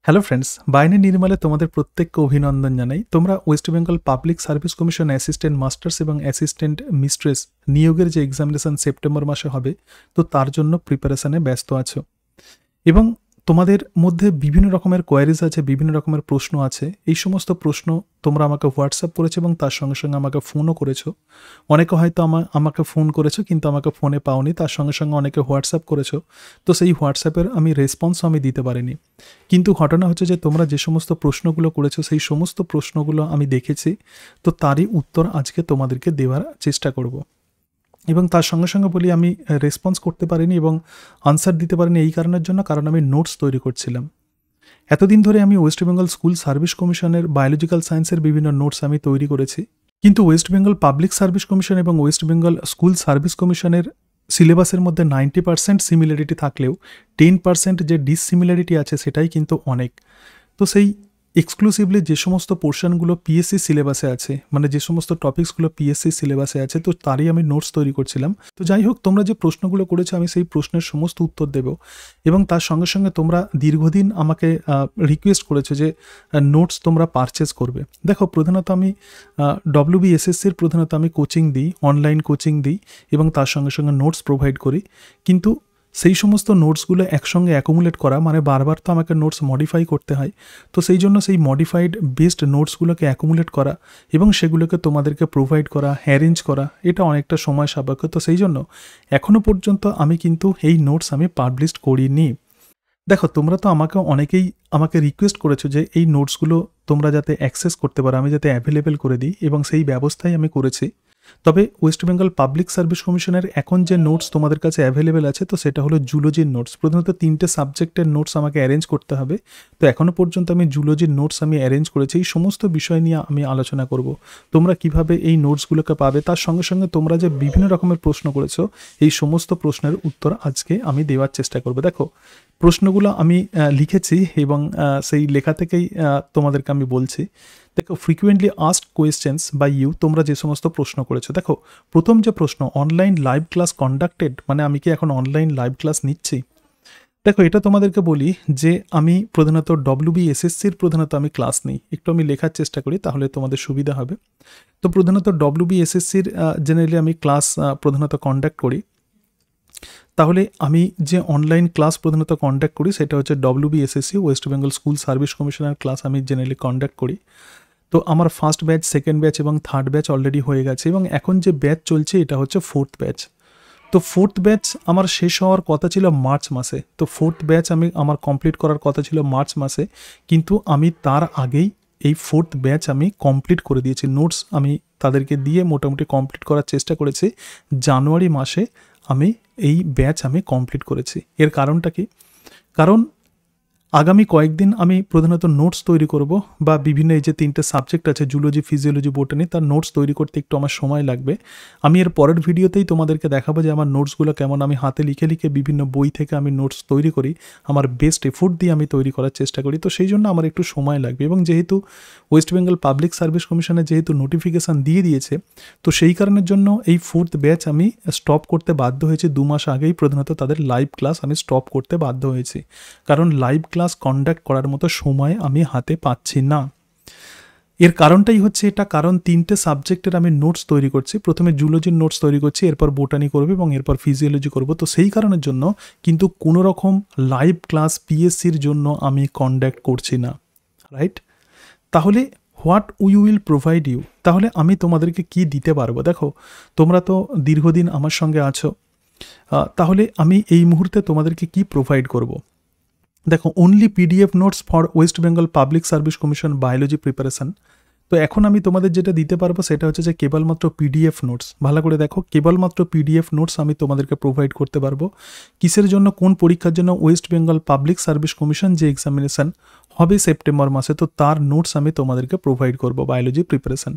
Hello friends, বাইনে নির্মলে তোমাদের প্রত্যেককে অভিনন্দন জানাই। তোমরা West Bengal Public Service commission assistant masters এবং অ্যাসিস্ট্যান্ট মিস্ট্রেস নিয়োগের যে এক্সামিনেশন সেপ্টেম্বর মাসে হবে, তো তার জন্য প্রিপারেশনে ব্যস্ত আছো এবং তোমাদের মধ্যে বিভিন্ন রকমের কোয়ারিজ আছে, বিভিন্ন রকমের প্রশ্ন আছে। এই সমস্ত প্রশ্ন তোমরা আমাকে হোয়াটসঅ্যাপ করেছো এবং তার সঙ্গে সঙ্গে আমাকে ফোনও করেছো। অনেকে হয়তো আমাকে ফোন করেছো কিন্তু আমাকে ফোনে পাওনি, তার সঙ্গে সঙ্গে অনেকে হোয়াটসঅ্যাপ করেছো। তো সেই হোয়াটসঅ্যাপের আমি রেসপন্সও আমি দিতে পারিনি। কিন্তু ঘটনা হচ্ছে যে তোমরা যে সমস্ত প্রশ্নগুলো করেছো সেই সমস্ত প্রশ্নগুলো আমি দেখেছি, তো তারই উত্তর আজকে তোমাদেরকে দেওয়ার চেষ্টা করব। এবং তার সঙ্গে সঙ্গে বলি, আমি রেসপন্স করতে পারিনি এবং আনসার দিতে পারিনি এই কারণের জন্য, কারণ আমি নোটস তৈরি করছিলাম। এতদিন ধরে আমি ওয়েস্ট বেঙ্গল স্কুল সার্ভিস কমিশনের বায়োলজিক্যাল সায়েন্সের বিভিন্ন নোটস আমি তৈরি করেছি, কিন্তু West Bengal Public Service commission এবং ওয়েস্ট বেঙ্গল স্কুল সার্ভিস কমিশনের সিলেবাসের মধ্যে 90% সিমিলারিটি থাকলেও 10% যে ডিসিমিলারিটি আছে সেটাই কিন্তু অনেক। তো সেই এক্সক্লুসিভলি যে সমস্ত পোর্শনগুলো পিএসসি সিলেবাসে আছে, মানে যে সমস্ত টপিকসগুলো পিএসসি সিলেবাসে আছে, তো তারই আমি নোটস তৈরি করছিলাম। তো যাই হোক, তোমরা যে প্রশ্নগুলো করেছো আমি সেই প্রশ্নের সমস্ত উত্তর দেব এবং তার সঙ্গে সঙ্গে তোমরা দীর্ঘদিন আমাকে রিকোয়েস্ট করেছো যে নোটস তোমরা পারচেস করবে। দেখো, প্রধানত আমি WBSSCর প্রধানত আমি কোচিং দিই, অনলাইন কোচিং দিই এবং তার সঙ্গে সঙ্গে নোটস প্রোভাইড করি। কিন্তু সেই সমস্ত নোটসগুলো একসঙ্গে অ্যাকুমুলেট করা মানে বারবার তো আমাকে নোটস মডিফাই করতে হয়। তো সেই জন্য সেই মডিফাইড বেসড নোটসগুলোকে অ্যাকুমুলেট করা এবং সেগুলোকে তোমাদেরকে প্রোভাইড করা, অ্যারেঞ্জ করা, এটা অনেকটা সময় সাপেক্ষ। তো সেই জন্য এখনও পর্যন্ত আমি কিন্তু এই নোটস আমি পাবলিশ করিনি। দেখো, তোমরা তো অনেকেই আমাকে রিকোয়েস্ট করেছো যে এই নোটসগুলো তোমরা যাতে অ্যাক্সেস করতে পারো, আমি যাতে অ্যাভেলেবেল করে দিই, এবং সেই ব্যবস্থাই আমি করেছি। তবে ওয়েস্ট বেঙ্গল পাবলিক সার্ভিস কমিশনের এখন যে নোটস তোমাদের কাছে অ্যাভেলেবেল আছে, তো সেটা হলো জুলজির নোটস। প্রধানত 3টে সাবজেক্টের নোটস আমাকে অ্যারেঞ্জ করতে হবে। তো এখনও পর্যন্ত আমি জুলজির নোটস আমি অ্যারেঞ্জ করেছি। এই সমস্ত বিষয় নিয়ে আমি আলোচনা করব, তোমরা কিভাবে এই নোটসগুলোকে পাবে। তার সঙ্গে সঙ্গে তোমরা যে বিভিন্ন রকমের প্রশ্ন করেছো, এই সমস্ত প্রশ্নের উত্তর আজকে আমি দেওয়ার চেষ্টা করব। দেখো, প্রশ্নগুলো আমি লিখেছি এবং সেই লেখা থেকেই তোমাদেরকে আমি বলছি। দেখো, frequently asked questions by you, তোমরা যে সমস্ত প্রশ্ন করেছো। দেখো, প্রথম যে প্রশ্ন, অনলাইন লাইভ ক্লাস কন্ডাক্টেড, মানে আমি কি এখন অনলাইন লাইভ ক্লাস নিচ্ছি? দেখো, এটা তোমাদেরকে বলি যে আমি প্রধানত WBSSCর প্রধানত আমি ক্লাস নিই। একটু আমি লেখার চেষ্টা করি, তাহলে তোমাদের সুবিধা হবে। তো প্রধানত WBSSCর জেনারেলি আমি ক্লাস প্রধানত কন্ডাক্ট করি। তাহলে আমি যে অনলাইন ক্লাস প্রধানত কন্ডাক্ট করি সেটা হচ্ছে WBSSC West Bengal school service কমিশনের ক্লাস আমি জেনারেলি কন্ডাক্ট করি। তো আমার ফার্স্ট ব্যাচ, সেকেন্ড ব্যাচ এবং থার্ড ব্যাচ অলরেডি হয়ে গেছে এবং এখন যে ব্যাচ চলছে এটা হচ্ছে ফোর্থ ব্যাচ। তো ফোর্থ ব্যাচ আমার শেষ হওয়ার কথা ছিল মার্চ মাসে। তো ফোর্থ ব্যাচ আমার কমপ্লিট করার কথা ছিল মার্চ মাসে, কিন্তু আমি তার আগেই এই ফোর্থ ব্যাচ আমি কমপ্লিট করে দিয়েছি। নোটস আমি তাদেরকে দিয়ে মোটামুটি কমপ্লিট করার চেষ্টা করেছি। জানুয়ারি মাসে আমি এই ব্যাচ আমি কমপ্লিট করেছি। এর কারণটা কি? কারণ আগামী কয়েকদিন আমি প্রধানত নোটস তৈরি করব, বা বিভিন্ন এই যে 3টে সাবজেক্ট আছে, জুলজি, ফিজিওলজি, বোটানি, তার নোটস তৈরি করতে একটু আমার সময় লাগবে। আমি এর পরের ভিডিওতেই তোমাদেরকে দেখাবো যে আমার নোটসগুলো কেমন। আমি হাতে লিখে লিখে বিভিন্ন বই থেকে আমি নোটস তৈরি করি, আমার বেস্ট এফোর্ট দিয়ে আমি তৈরি করার চেষ্টা করি। তো সেই জন্য আমার একটু সময় লাগবে, এবং যেহেতু ওয়েস্ট বেঙ্গল পাবলিক সার্ভিস কমিশনে যেহেতু নোটিফিকেশান দিয়ে দিয়েছে, তো সেই কারণের জন্য এই ফোর্থ ব্যাচ আমি স্টপ করতে বাধ্য হয়েছি। 2 মাস আগেই প্রধানত তাদের লাইভ ক্লাস আমি স্টপ করতে বাধ্য হয়েছি, কারণ লাইভ ক্লাস কন্ডাক্ট করার মতো সময় আমি হাতে পাচ্ছি না। এর কারণটাই হচ্ছে এটা, কারণ 3টে সাবজেক্টের আমি নোটস তৈরি করছি। প্রথমে জুলজির নোটস তৈরি করছি, এরপর বোটানি করবো এবং এরপর ফিজিওলজি করব। তো সেই কারণের জন্য কিন্তু কোনো রকম লাইভ ক্লাস পিএসসির জন্য আমি কন্ডাক্ট করছি না, রাইট? তাহলে what we will provide you, তাহলে আমি তোমাদেরকে কি দিতে পারবো? দেখো, তোমরা তো দীর্ঘদিন আমার সঙ্গে আছো, তাহলে আমি এই মুহূর্তে তোমাদেরকে কি প্রোভাইড করব? দেখো, only PDF notes for West Bengal Public Service commission biology preparation. তো এখন আমি তোমাদের যেটা দিতে পারবো সেটা হচ্ছে যে কেবলমাত্র PDF নোটস। ভালো করে দেখো, কেবলমাত্র PDF নোটস আমি তোমাদেরকে প্রোভাইড করতে পারবো। কিসের জন্য? কোন পরীক্ষার জন্য? West Bengal Public Service commission যে এক্সামিনেশন হবে সেপ্টেম্বর মাসে, তো তার নোটস আমি তোমাদেরকে প্রোভাইড করব, বায়োলজি প্রিপারেশন।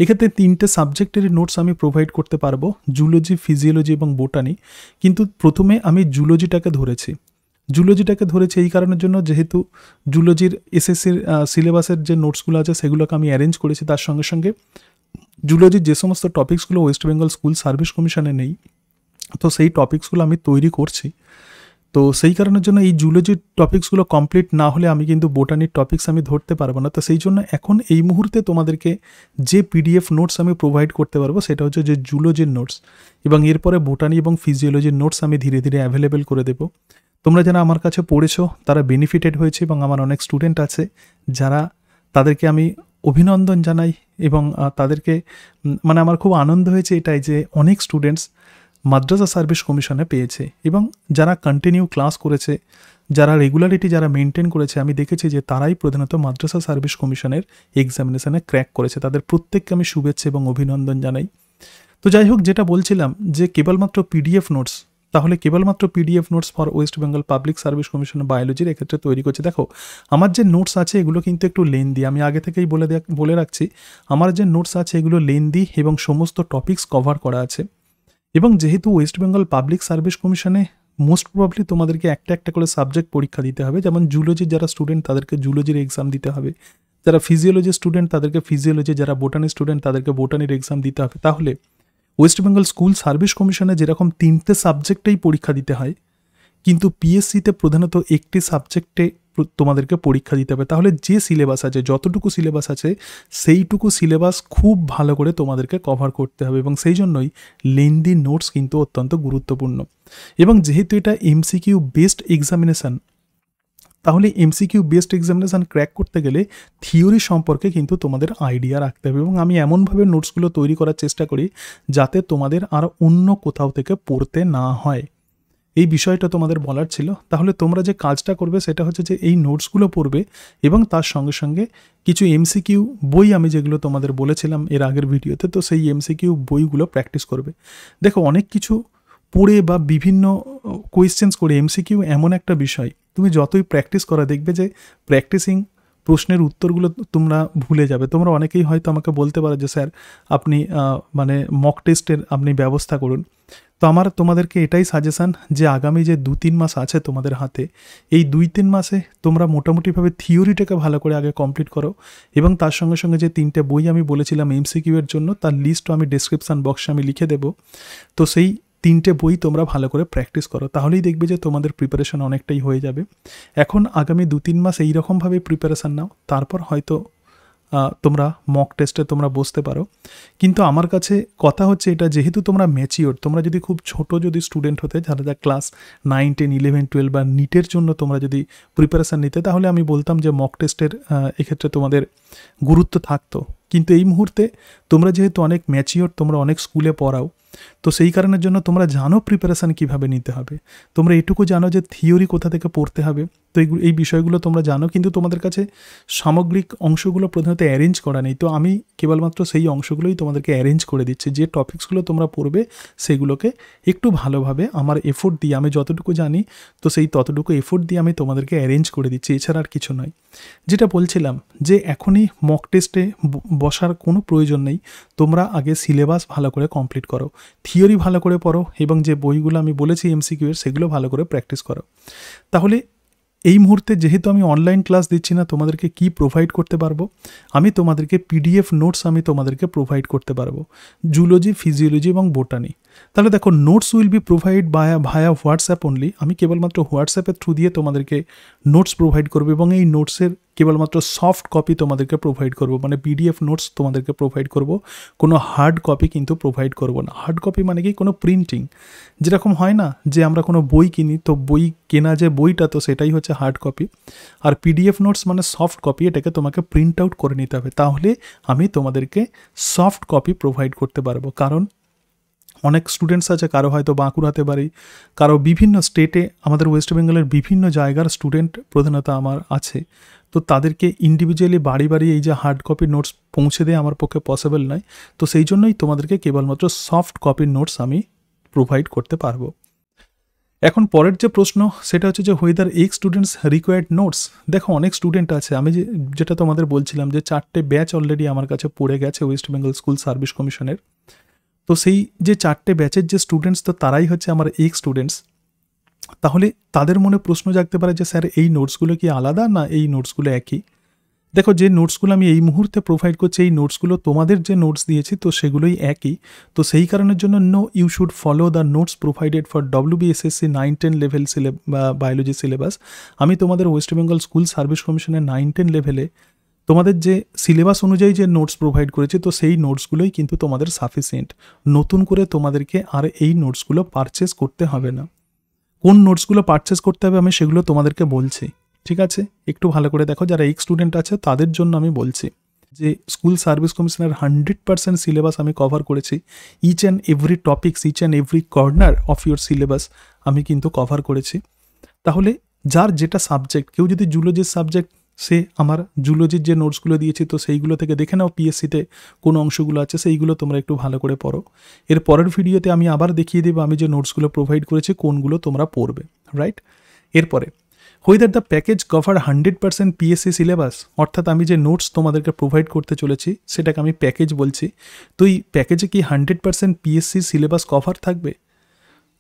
এক্ষেত্রে 3টে সাবজেক্টের নোটস আমি প্রোভাইড করতে পারবো, জুলজি, ফিজিওলজি এবং বোটানি। কিন্তু প্রথমে আমি জুলজিটাকে ধরেছি এই কারণের জন্য, যেহেতু জুলজির SSCর সিলেবাসের যে নোটসগুলো আছে সেগুলোকে আমি অ্যারেঞ্জ করেছি। তার সঙ্গে সঙ্গে জুলজির যে সমস্ত টপিক্সগুলো ওয়েস্ট বেঙ্গল স্কুল সার্ভিস কমিশনে নেই, তো সেই টপিক্সগুলো আমি তৈরি করছি। তো সেই কারণের জন্য এই জুলজির টপিকসগুলো কমপ্লিট না হলে আমি কিন্তু বোটানির টপিকস আমি ধরতে পারবো না। তো সেই জন্য এখন এই মুহূর্তে তোমাদেরকে যে পিডিএফ নোটস আমি প্রোভাইড করতে পারবো সেটা হচ্ছে যে জুলজির নোটস, এবং এরপরে বোটানি এবং ফিজিওলজির নোটস আমি ধীরে ধীরে অ্যাভেলেবেল করে দেবো। তোমরা যারা আমার কাছে পড়েছো তারা বেনিফিটেড হয়েছে, এবং আমার অনেক স্টুডেন্ট আছে যারা, তাদেরকে আমি অভিনন্দন জানাই, এবং তাদেরকে মানে আমার খুব আনন্দ হয়েছে এটাই যে অনেক স্টুডেন্টস মাদ্রাসা সার্ভিস কমিশনে পেয়েছে, এবং যারা কন্টিনিউ ক্লাস করেছে, যারা রেগুলারিটি যারা মেনটেন করেছে, আমি দেখেছি যে তারাই প্রধানত মাদ্রাসা সার্ভিস কমিশনের এক্সামিনেশনে ক্র্যাক করেছে। তাদের প্রত্যেককে আমি শুভেচ্ছা এবং অভিনন্দন জানাই। তো যাই হোক, যেটা বলছিলাম যে কেবলমাত্র পিডিএফ নোটস, তাহলে কেবলমাত্র PDF notes for West Bengal Public Service Commission বায়োলজির এক্ষেত্রে তৈরি করছে। দেখো, আমার যে নোটস আছে এগুলো কিন্তু একটু লেন্দি, আমি আগে থেকেই বলে রাখছি, আমার যে নোটস আছে এগুলো লেন্দি এবং সমস্ত টপিকস কভার করা আছে। এবং যেহেতু ওয়েস্ট বেঙ্গল পাবলিক সার্ভিস কমিশনে মোস্ট প্রবাবলি তোমাদেরকে একটা একটা করে সাবজেক্ট পরীক্ষা দিতে হবে, যেমন জুলজির যারা স্টুডেন্ট তাদেরকে জুলজির এক্সাম দিতে হবে, যারা ফিজিওলজি স্টুডেন্ট তাদেরকে ফিজিওলজি, যারা বোটানি স্টুডেন্ট তাদেরকে বোটানির এক্সাম দিতে হবে। তাহলে ওয়েস্ট বেঙ্গল স্কুল সার্ভিস কমিশনে যেরকম 3টে সাবজেক্টেই পরীক্ষা দিতে হয়, কিন্তু পিএসসিতে প্রধানত একটি সাবজেক্টে তোমাদেরকে পরীক্ষা দিতে হবে। তাহলে যে সিলেবাস আছে, যতটুকু সিলেবাস আছে সেইটুকু সিলেবাস খুব ভালো করে তোমাদেরকে কভার করতে হবে, এবং সেই জন্যই লেন্দি নোটস কিন্তু অত্যন্ত গুরুত্বপূর্ণ। এবং যেহেতু এটা এমসিকিউ বেসড এক্সামিনেশান, তাহলে এমসিকিউ বেসড এক্সামিনেশান ক্র্যাক করতে গেলে থিওরি সম্পর্কে কিন্তু তোমাদের আইডিয়া রাখতে হবে, এবং আমি এমনভাবে নোটসগুলো তৈরি করার চেষ্টা করি যাতে তোমাদের আর অন্য কোথাও থেকে পড়তে না হয়। এই বিষয়টা তোমাদের বলার ছিল। তাহলে তোমরা যে কাজটা করবে সেটা হচ্ছে যে এই নোটসগুলো পড়বে, এবং তার সঙ্গে সঙ্গে কিছু এমসিকিউ বই আমি যেগুলো তোমাদের বলেছিলাম এর আগের ভিডিওতে, তো সেই এমসিকিউ বইগুলো প্র্যাকটিস করবে। দেখো, অনেক কিছু পড়ে বা বিভিন্ন কোয়েশ্চেন্স করে, এমসিকিউ এমন একটা বিষয়, তুমি যতই প্র্যাকটিস করা দেখবে যে প্র্যাকটিসিং প্রশ্নের উত্তরগুলো তোমরা ভুলে যাবে। তোমরা অনেকেই হয়তো আমাকে বলতে পারো যে স্যার আপনি মানে মক টেস্টের আপনি ব্যবস্থা করুন। তো আমার তোমাদেরকে এটাই সাজেশান যে আগামী যে 2-3 মাস আছে তোমাদের হাতে, এই 2-3 মাসে তোমরা মোটামুটিভাবে থিওরিটাকে ভালো করে আগে কমপ্লিট করো, এবং তার সঙ্গে সঙ্গে যে 3টে বই আমি বলেছিলাম এমসিকিউ এর জন্য, তার লিস্টও আমি ডেসক্রিপশান বক্সে আমি লিখে দেবো। তো সেই 3টে বই তোমরা ভালো করে প্র্যাকটিস করো, তাহলেই দেখবে যে তোমাদের প্রিপারেশন অনেকটাই হয়ে যাবে। এখন আগামী 2-3 মাস এইরকমভাবে প্রিপারেশান নাও, তারপর হয়তো তোমরা মক টেস্টে তোমরা বসতে পারো। কিন্তু আমার কাছে কথা হচ্ছে এটা, যেহেতু তোমরা ম্যাচিওর, তোমরা যদি খুব ছোট যদি স্টুডেন্ট হতে, যারা ক্লাস 9, 10, 11, 12 বা নিটের জন্য তোমরা যদি প্রিপারেশান নিতে, তাহলে আমি বলতাম যে মক টেস্টের এক্ষেত্রে তোমাদের গুরুত্ব থাকতো। কিন্তু এই মুহূর্তে তোমরা যেহেতু অনেক ম্যাচিওর, তোমরা অনেক স্কুলে পড়াও, তো সেই কারণের জন্য তোমরা জানো প্রিপারেশান কীভাবে নিতে হবে, তোমরা এটুকু জানো যে থিওরি কোথা থেকে পড়তে হবে। তো এই বিষয়গুলো তোমরা জানো, কিন্তু তোমাদের কাছে সামগ্রিক অংশগুলো প্রধানত অ্যারেঞ্জ করা নেই। তো আমি কেবলমাত্র সেই অংশগুলোই তোমাদেরকে অ্যারেঞ্জ করে দিচ্ছি, যে টপিকসগুলো তোমরা পড়বে সেগুলোকে একটু ভালোভাবে আমার এফোর্ট দিয়ে, আমি যতটুকু জানি তো সেই ততটুকু এফোর্ট দিয়ে আমি তোমাদেরকে অ্যারেঞ্জ করে দিচ্ছি, এছাড়া আর কিছু নয়। যেটা বলছিলাম যে এখনই মক টেস্টে বসার কোনো প্রয়োজন নেই, তোমরা আগে সিলেবাস ভালো করে কমপ্লিট করো, থিওরি ভালো করে পড়ো, এবং যে বইগুলো আমি বলেছি এমসিকিউ এর সেগুলো ভালো করে প্র্যাকটিস করো। তাহলে এই মুহূর্তে যেহেতু আমি অনলাইন ক্লাস দিচ্ছি না, তোমাদেরকে কি প্রোভাইড করতে পারবো, আমি তোমাদেরকে পিডিএফ নোটস আমি তোমাদেরকে প্রোভাইড করতে পারবো, জুলজি, ফিজিওলজি এবং বোটানি। তাহলে দেখো, notes will B provide via WhatsApp only. আমি কেবলমাত্র হোয়াটসঅ্যাপের থ্রু দিয়ে তোমাদেরকে নোটস প্রোভাইড করবো, এবং এই নোটসের কেবলমাত্র সফট কপি তোমাদেরকে প্রোভাইড করব, মানে পিডিএফ নোটস তোমাদেরকে প্রোভাইড করব, কোনো হার্ড কপি কিন্তু প্রোভাইড করব না। হার্ড কপি মানে কি, কোনো প্রিন্টিং, যেরকম হয় না যে আমরা কোনো বই কিনি, তো বই কেনা যে বইটা, তো সেটাই হচ্ছে হার্ড কপি। আর পিডিএফ নোটস মানে সফট কপি, এটাকে তোমাকে প্রিন্ট আউট করে নিতে হবে, তাহলে আমি তোমাদেরকে সফট কপি প্রোভাইড করতে পারবো। কারণ অনেক স্টুডেন্টস আছে, কারো হয়তো বাঁকুড়াতে বাড়ি, কারো বিভিন্ন স্টেটে, আমাদের ওয়েস্ট বেঙ্গলের বিভিন্ন জায়গার স্টুডেন্ট প্রধানত আমার আছে, তো তাদেরকে ইন্ডিভিজুয়ালি বাড়ি বাড়ি এই যে হার্ড কপি নোটস পৌঁছে দেয় আমার পক্ষে পসিবল নয়। তো সেই জন্যই তোমাদেরকে কেবলমাত্র সফট কপির নোটস আমি প্রোভাইড করতে পারবো। এখন পরের যে প্রশ্ন সেটা হচ্ছে যে whether x students required notes. দেখো, অনেক স্টুডেন্ট আছে, আমি যেটা তোমাদের বলছিলাম যে 4টে ব্যাচ অলরেডি আমার কাছে পড়ে গেছে ওয়েস্ট বেঙ্গল স্কুল সার্ভিস কমিশনের। তো সেই যে 4টে ব্যাচের যে স্টুডেন্টস, তো তারাই হচ্ছে আমার এক্স স্টুডেন্টস। তাহলে তাদের মনে প্রশ্ন জাগতে পারে যে স্যার এই নোটসগুলো কি আলাদা, না এই নোটসগুলো একই। দেখো যে নোটসগুলো আমি এই মুহূর্তে প্রোভাইড করছি, এই নোটসগুলো তোমাদের যে নোটস দিয়েছি তো সেগুলোই একই। তো সেই কারণের জন্য no you should follow the notes provided for WBSSC 9-10 level biology syllabus. আমি তোমাদের ওয়েস্ট বেঙ্গল স্কুল সার্ভিস কমিশনের 9-10 লেভেলে তোমাদের যে সিলেবাস অনুযায়ী যে নোটস প্রোভাইড করেছি তো সেই নোটসগুলোই কিন্তু তোমাদের সাফিসিয়েন্ট। নতুন করে তোমাদেরকে আর এই নোটসগুলো পারচেস করতে হবে না। কোন নোটসগুলো পারচেস করতে হবে আমি সেগুলো তোমাদেরকে বলছি, ঠিক আছে? একটু ভালো করে দেখো, যারা এক্স স্টুডেন্ট আছে তাদের জন্য আমি বলছি যে স্কুল সার্ভিস কমিশনের 100% সিলেবাস আমি কভার করেছি। Each and every topics, each and every corner of your syllabus আমি কিন্তু কভার করেছি। তাহলে যার যেটা সাবজেক্ট, কেউ যদি জুলজির সাবজেক্ট, সে আমার জুলজির যে নোটসগুলো দিয়েছি তো সেইগুলো থেকে দেখে নাও পিএসসিতে কোন অংশগুলো আছে, সেইগুলো তোমরা একটু ভালো করে পড়ো। এর পরের ভিডিওতে আমি আবার দেখিয়ে দেবো আমি যে নোটসগুলো প্রোভাইড করেছি কোনগুলো তোমরা পড়বে, রাইট? এরপরে whether the package cover 100% PSC syllabus, অর্থাৎ আমি যে নোটস তোমাদেরকে প্রোভাইড করতে চলেছি সেটাকে আমি প্যাকেজ বলছি। তো এই প্যাকেজে কি 100% পিএসসি সিলেবাস কভার থাকবে?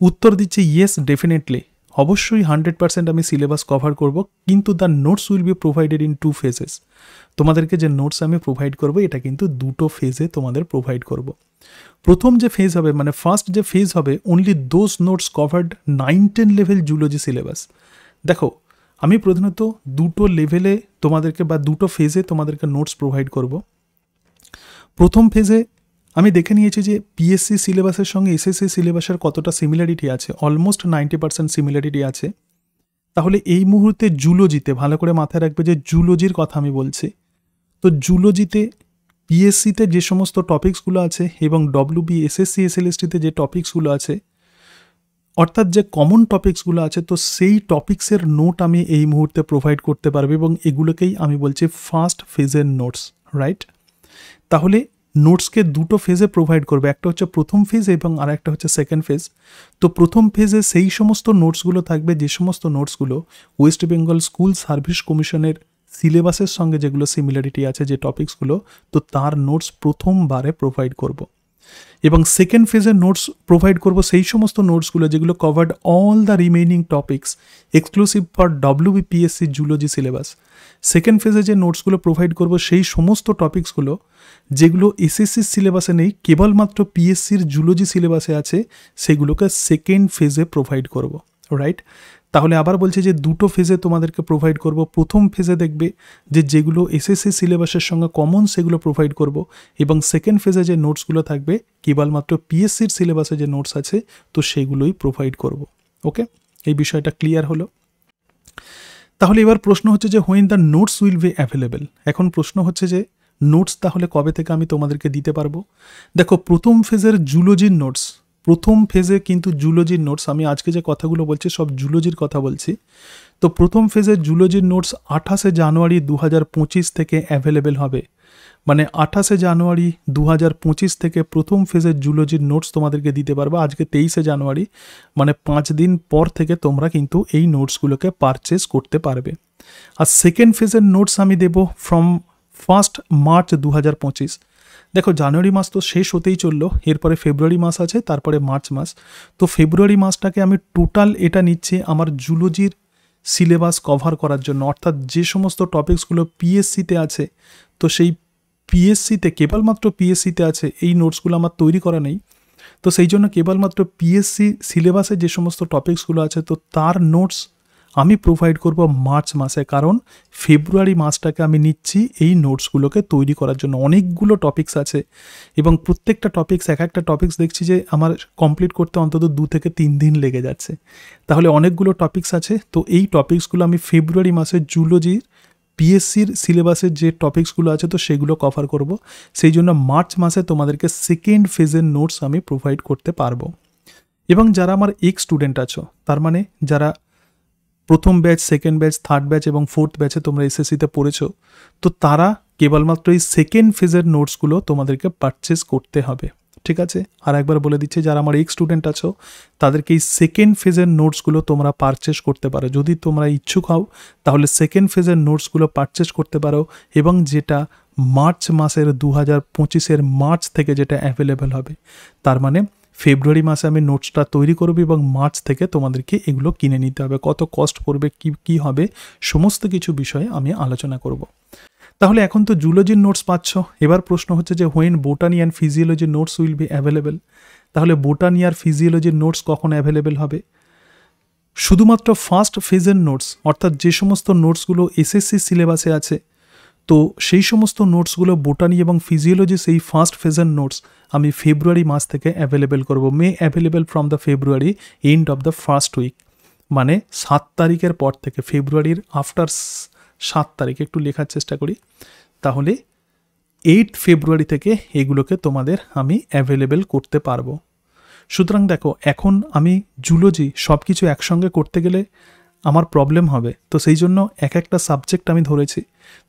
উত্তর দিচ্ছে ইয়েস, ডেফিনেটলি, অবশ্যই 100% আমি সিলেবাস কভার করব, কিন্তু the notes will be provided in 2 phases. তোমাদেরকে যে নোটস আমি প্রোভাইড করব এটা কিন্তু দুটো ফেজে তোমাদের প্রোভাইড করব। প্রথম যে ফেজ হবে, মানে ফার্স্ট যে ফেজ হবে, only those notes covered 9-10 level zoology syllabus. দেখো আমি প্রধানত দুটো লেভেলে তোমাদেরকে বা দুটো ফেজে তোমাদেরকে নোটস প্রোভাইড করব। প্রথম ফেজে আমি দেখে নিয়েছি যে পিএসসি সিলেবাসের সঙ্গে এসএসসি সিলেবাসের কতটা সিমিলারিটি আছে, অলমোস্ট 90% সিমিলারিটি আছে। তাহলে এই মুহূর্তে জুলজিতে ভালো করে মাথায় রাখবে যে জুলজির কথা আমি বলছি। তো জুলজিতে পিএসসিতে যে সমস্ত টপিকসগুলো আছে এবং WBSSC SLSTতে যে টপিকসগুলো আছে, অর্থাৎ যে কমন টপিকসগুলো আছে, তো সেই টপিক্সের নোট আমি এই মুহূর্তে প্রোভাইড করতে পারবো এবং এগুলোকেই আমি বলছি ফার্স্ট ফেজের নোটস, রাইট? তাহলে নোটসকে দুটো ফেজে প্রোভাইড করবে, একটা হচ্ছে প্রথম ফেজ এবং আর একটা হচ্ছে সেকেন্ড ফেজ। তো প্রথম ফেজে সেই সমস্ত নোটসগুলো থাকবে যে সমস্ত নোটসগুলো ওয়েস্ট বেঙ্গল স্কুল সার্ভিস কমিশনের সিলেবাসের সঙ্গে যেগুলো সিমিলারিটি আছে, যে টপিকসগুলো, তো তার নোটস প্রথমবারে প্রোভাইড করব। এবং সেকেন্ড ফেজের নোটস প্রোভাইড করব সেই সমস্ত নোটসগুলো যেগুলো covered all the remaining topics exclusive for WBPSC zoology syllabus. Second ফেজে যে নোটসগুলো প্রোভাইড করব সেই সমস্ত টপিক্সগুলো যেগুলো এসএসসির সিলেবাসে নেই, কেবলমাত্র পিএসসির জুলজি সিলেবাসে আছে, সেগুলোকে সেকেন্ড ফেজে প্রোভাইড করব, রাইট? তাহলে আবার বলছি যে দুটো ফেজে তোমাদেরকে প্রোভাইড করব। প্রথম ফেজে দেখবে যে যেগুলো এসএসসি সিলেবাসের সঙ্গে কমন সেগুলো প্রোভাইড করব, এবং সেকেন্ড ফেজে যে নোটসগুলো থাকবে কেবলমাত্র পিএসসির সিলেবাসে যে নোটস আছে তো সেগুলোই প্রোভাইড করব। ওকে, এই বিষয়টা ক্লিয়ার হলো? তাহলে এবার প্রশ্ন হচ্ছে যে when the notes will be available. এখন প্রশ্ন হচ্ছে যে নোটস তাহলে কবে থেকে আমি তোমাদেরকে দিতে পারবো? দেখো প্রথম ফেজের জুলজির নোটস, প্রথম ফেজে কিন্তু জুলজির নোটস, আমি আজকে যে কথাগুলো বলছি সব জুলজির কথা বলছি। তো প্রথম ফেজের জুলজির নোটস 28শে জানুয়ারি 2025 থেকে অ্যাভেলেবেল হবে। মানে 28শে জানুয়ারি 2025 থেকে প্রথম ফেজের জুলজির নোটস তোমাদেরকে দিতে পারবো। আজকে 23শে জানুয়ারি, মানে 5 দিন পর থেকে তোমরা কিন্তু এই নোটসগুলোকে পারচেস করতে পারবে। আর সেকেন্ড ফেজের নোটস আমি দেবো ফ্রম 1 মার্চ 2025। দেখো জানুয়ারি মাস তো শেষ হতেই চললো, এরপরে ফেব্রুয়ারি মাস আছে, তারপরে মার্চ মাস। তো ফেব্রুয়ারি মাসটাকে আমি টোটাল এটা নিচ্ছি আমার জুলজির সিলেবাস কভার করার জন্য, অর্থাৎ যে সমস্ত টপিকসগুলো পিএসসিতে আছে তো সেই পিএসসিতে, কেবলমাত্র পিএসসিতে আছে, এই নোটসগুলো আমার তৈরি করা নেই। তো সেই জন্য কেবলমাত্র পিএসসি সিলেবাসে যে সমস্ত টপিকসগুলো আছে তো তার নোটস আমি প্রোভাইড করব মার্চ মাসে, কারণ ফেব্রুয়ারি মাসটাকে আমি নিচ্ছি এই নোটসগুলোকে তৈরি করার জন্য। অনেকগুলো টপিকস আছে এবং প্রত্যেকটা টপিকস, এক একটা টপিকস দেখছি যে আমার কমপ্লিট করতে অন্তত 2 থেকে 3 দিন লেগে যাচ্ছে। তাহলে অনেকগুলো টপিকস আছে, তো এই টপিকসগুলো আমি ফেব্রুয়ারি মাসে জুলজির পিএসসির সিলেবাসের যে টপিকসগুলো আছে তো সেগুলো কভার করব। সেই জন্য মার্চ মাসে তোমাদেরকে সেকেন্ড ফেজের নোটস আমি প্রোভাইড করতে পারবো। এবং যারা আমার এক্স স্টুডেন্ট আছো, তার মানে যারা প্রথম batch, second batch, third batch এবং ফোর্থ ব্যাচে তোমরা এসএসসিতে পড়েছো, তো তারা কেবলমাত্র এই সেকেন্ড ফেজের নোটসগুলো তোমাদেরকে পারচেস করতে হবে, ঠিক আছে? আর একবার বলে দিচ্ছি, যারা আমার এক্স স্টুডেন্ট আছো তাদেরকে এই সেকেন্ড ফেজের নোটসগুলো তোমরা পারচেস করতে পারো। যদি তোমরা ইচ্ছুক হও তাহলে সেকেন্ড ফেজের নোটসগুলো পারচেস করতে পারো, এবং যেটা মার্চ মাসের 2025-এর মার্চ থেকে যেটা অ্যাভেলেবেল হবে, তার মানে ফেব্রুয়ারি মাসে আমি নোটসটা তৈরি করব এবং মার্চ থেকে তোমাদেরকে এগুলো কিনে নিতে হবে। কত কস্ট পড়বে, কি হবে, সমস্ত কিছু বিষয়ে আমি আলোচনা করব। তাহলে এখন তো জুলজির নোটস পাচ্ছ, এবার প্রশ্ন হচ্ছে যে হোয়েন বোটানি অ্যান্ড ফিজিওলজির নোটস উইল বি অ্যাভেলেবেল। তাহলে বোটানি আর ফিজিওলজির নোটস কখন অ্যাভেলেবেল হবে? শুধুমাত্র ফার্স্ট ফেজের নোটস, অর্থাৎ যে সমস্ত নোটসগুলো এসএসসি সিলেবাসে আছে, তো সেই সমস্ত নোটসগুলো বোটানি এবং ফিজিওলজি সেই ফার্স্ট ফেজের নোটস আমি ফেব্রুয়ারি মাস থেকে অ্যাভেলেবেল করব। May available from the February end of the first week, মানে 7 তারিখের পর থেকে, ফেব্রুয়ারির আফটার 7 তারিখ, একটু লেখার চেষ্টা করি, তাহলে 8 ফেব্রুয়ারি থেকে এগুলোকে তোমাদের আমি অ্যাভেলেবেল করতে পারবো। সুতরাং দেখো, এখন আমি জুলজি সব কিছু একসঙ্গে করতে গেলে আমার প্রবলেম হবে, তো সেই জন্য এক একটা সাবজেক্ট আমি ধরেছি।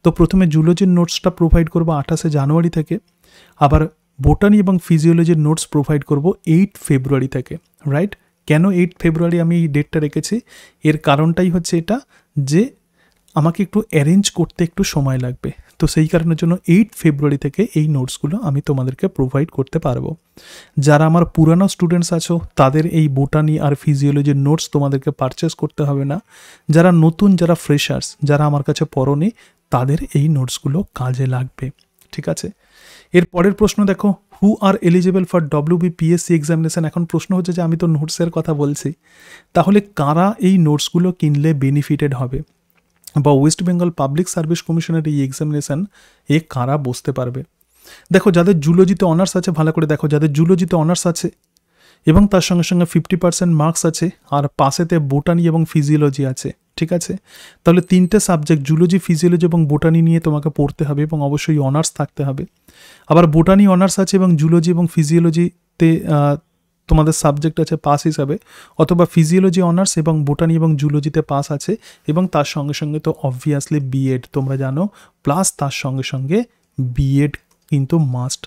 তো প্রথমে জুলজির নোটসটা প্রোভাইড করব 28 জানুয়ারি থেকে, আবার বোটানি এবং ফিজিওলজির নোটস প্রোভাইড করব 8 ফেব্রুয়ারি থেকে, রাইট? কেন 8 ফেব্রুয়ারি আমি এই ডেটটা রেখেছি? এর কারণটাই হচ্ছে এটা যে আমাকে একটু অ্যারেঞ্জ করতে একটু সময় লাগবে, তো সেই কারণের জন্য 8 ফেব্রুয়ারি থেকে এই নোটসগুলো আমি তোমাদেরকে প্রোভাইড করতে পারবো। যারা আমার পুরানো স্টুডেন্টস আছো তাদের এই বোটানি আর ফিজিওলজির নোটস তোমাদেরকে পারচেস করতে হবে না। যারা নতুন, যারা ফ্রেশার্স, যারা আমার কাছে পড়োনি, তাদের এই নোটসগুলো কাজে লাগবে, ঠিক আছে? এর পরের প্রশ্ন দেখো, who are eligible for WBPSC examination. এখন প্রশ্ন হচ্ছে যে আমি তো নোটসের কথা বলছি, তাহলে কারা এই নোটসগুলো কিনলে বেনিফিটেড হবে, বা ওয়েস্ট বেঙ্গল পাবলিক সার্ভিস কমিশনের এই এক্সামিনেশন কারা বসতে পারবে? দেখো, যাদের জুলজিতে অনার্স আছে, ভালো করে দেখো, যাদের জুলজিতে অনার্স আছে এবং তার সঙ্গে সঙ্গে 50% মার্কস আছে, আর পাশেতে বোটানি এবং ফিজিওলজি আছে, ঠিক আছে? তাহলে 3টে সাবজেক্ট জুলজি, ফিজিওলজি এবং বোটানি নিয়ে তোমাকে পড়তে হবে এবং অবশ্যই অনার্স থাকতে হবে। আবার বোটানি অনার্স আছে এবং জুলজি এবং ফিজিওলজিতে তোমাদের সাবজেক্ট আছে পাস হিসাবে, অথবা ফিজিওলজি অনার্স এবং বোটানি এবং জুলজিতে পাস আছে, এবং তার সঙ্গে সঙ্গে তো অবভিয়াসলি বিএড তোমরা জানো, প্লাস তার সঙ্গে সঙ্গে বিএড কিন্তু মাস্ট।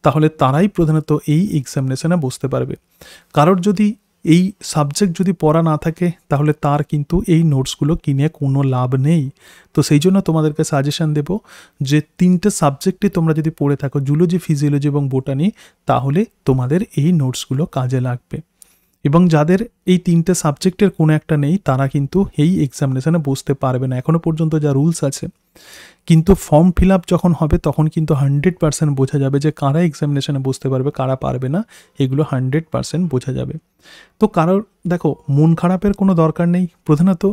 তাহলে তারাই প্রধানত এই এক্সামিনেশনে বসতে পারবে। কারোর যদি এই সাবজেক্ট যদি পড়া না থাকে, তাহলে তার কিন্তু এই নোটসগুলো কিনে কোনো লাভ নেই। তো সেই জন্য তোমাদেরকে সাজেশন দেব যে 3টে সাবজেক্টই তোমরা যদি পড়ে থাকো, জুলজি, ফিজিওলজি এবং বোটানি, তাহলে তোমাদের এই নোটসগুলো কাজে লাগবে। এবং যাদের এই 3টে সাবজেক্টের কোনো একটা নেই, তারা কিন্তু এই এক্সামিনেশনে বসতে পারবে না। এখনও পর্যন্ত যা রুলস আছে, কিন্তু ফর্ম ফিল আপ যখন হবে তখন কিন্তু 100% বোঝা যাবে যে কারা এক্সামিনেশনে বসতে পারবে, কারা পারবে না, এগুলো 100% বোঝা যাবে। তো কারোর দেখো মন খারাপের কোনো দরকার নেই। প্রধানত